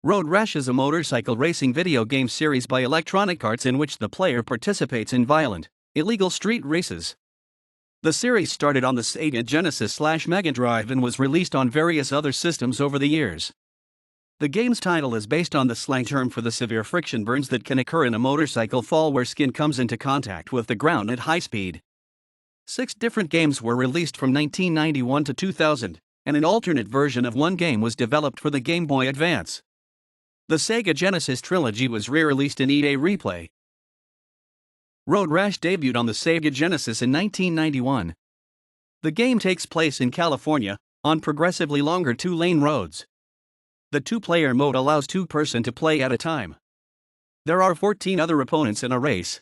Road Rash is a motorcycle racing video game series by Electronic Arts in which the player participates in violent, illegal street races. The series started on the Sega Genesis/Mega Drive and was released on various other systems over the years. The game's title is based on the slang term for the severe friction burns that can occur in a motorcycle fall where skin comes into contact with the ground at high speed. 6 different games were released from 1991 to 2000, and an alternate version of one game was developed for the Game Boy Advance. The Sega Genesis trilogy was re-released in EA Replay. Road Rash debuted on the Sega Genesis in 1991. The game takes place in California, on progressively longer 2-lane roads. The 2-player mode allows 2-person to play at a time. There are 14 other opponents in a race.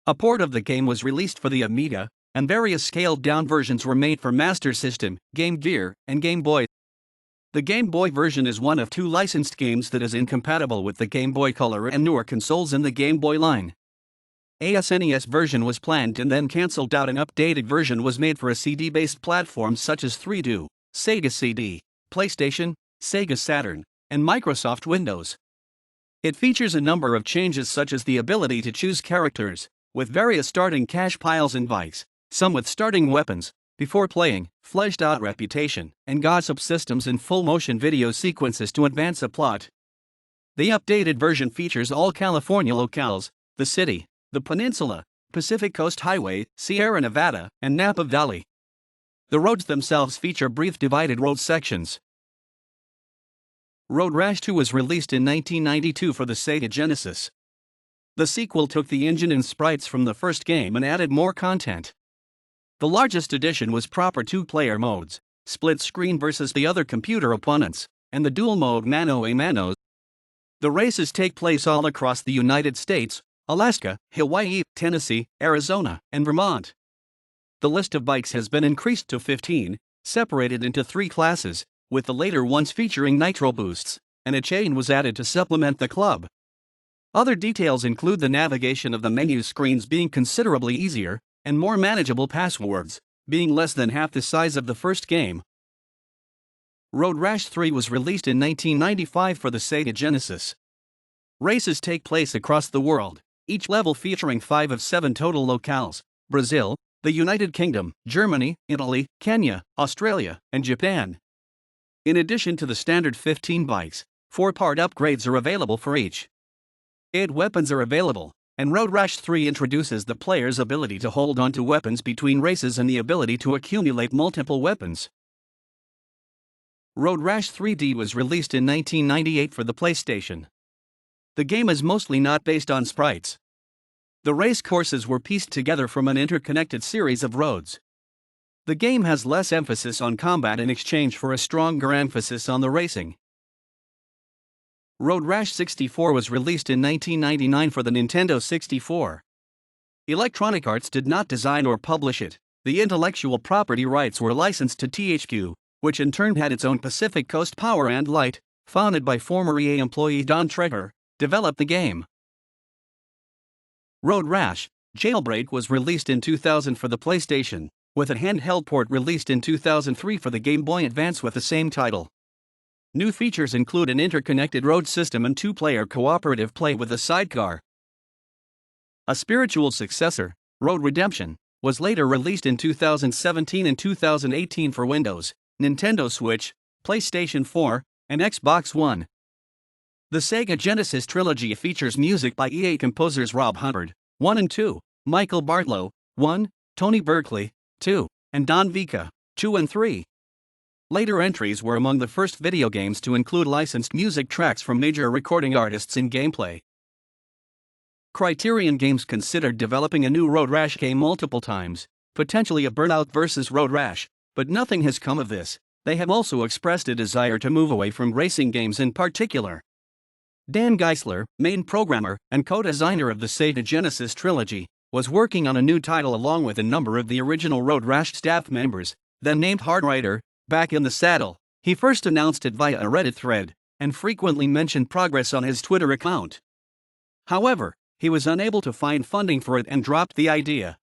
A port of the game was released for the Amiga, and various scaled-down versions were made for Master System, Game Gear, and Game Boy. The Game Boy version is one of 2 licensed games that is incompatible with the Game Boy Color and newer consoles in the Game Boy line. A SNES version was planned and then cancelled out. An updated version was made for a CD-based platforms such as 3DO, Sega CD, PlayStation, Sega Saturn, and Microsoft Windows. It features a number of changes such as the ability to choose characters, with various starting cash piles and bikes, some with starting weapons, before playing, fleshed-out reputation, and gossip systems and full-motion video sequences to advance a plot. The updated version features all California locales, the city, the peninsula, Pacific Coast Highway, Sierra Nevada, and Napa Valley. The roads themselves feature brief divided road sections. Road Rash 2 was released in 1992 for the Sega Genesis. The sequel took the engine and sprites from the first game and added more content. The largest addition was proper 2-player modes, split screen versus the other computer opponents, and the dual mode mano a mano. The races take place all across the United States, Alaska, Hawaii, Tennessee, Arizona, and Vermont. The list of bikes has been increased to 15, separated into 3 classes, with the later ones featuring nitro boosts, and a chain was added to supplement the club. Other details include the navigation of the menu screens being considerably easier, and more manageable passwords, being less than half the size of the first game. Road Rash 3 was released in 1995 for the Sega Genesis. Races take place across the world, each level featuring 5 of 7 total locales: Brazil, the United Kingdom, Germany, Italy, Kenya, Australia, and Japan. In addition to the standard 15 bikes, 4-part upgrades are available for each. 8 weapons are available, and Road Rash 3 introduces the player's ability to hold onto weapons between races and the ability to accumulate multiple weapons. Road Rash 3D was released in 1998 for the PlayStation. The game is mostly not based on sprites. The race courses were pieced together from an interconnected series of roads. The game has less emphasis on combat in exchange for a stronger emphasis on the racing. Road Rash 64 was released in 1999 for the Nintendo 64. Electronic Arts did not design or publish it. The intellectual property rights were licensed to THQ, which in turn had its own Pacific Coast Power and Light, founded by former EA employee Don Traeger, developed the game. Road Rash Jailbreak was released in 2000 for the PlayStation, with a handheld port released in 2003 for the Game Boy Advance with the same title. New features include an interconnected road system and 2-player cooperative play with a sidecar. A spiritual successor, Road Redemption, was later released in 2017 and 2018 for Windows, Nintendo Switch, PlayStation 4, and Xbox One. The Sega Genesis trilogy features music by EA composers Rob Hubbard, 1 and 2, Michael Bartlow, 1, Tony Berkeley, 2, and Don Vika, 2 and 3. Later entries were among the first video games to include licensed music tracks from major recording artists in gameplay. Criterion Games considered developing a new Road Rash game multiple times, potentially a Burnout vs. Road Rash, but nothing has come of this. They have also expressed a desire to move away from racing games in particular. Dan Geisler, main programmer and co-designer of the Sega Genesis trilogy, was working on a new title along with a number of the original Road Rash staff members, then named Hardwriter. Back in the saddle, he first announced it via a Reddit thread, and frequently mentioned progress on his Twitter account. However, he was unable to find funding for it and dropped the idea.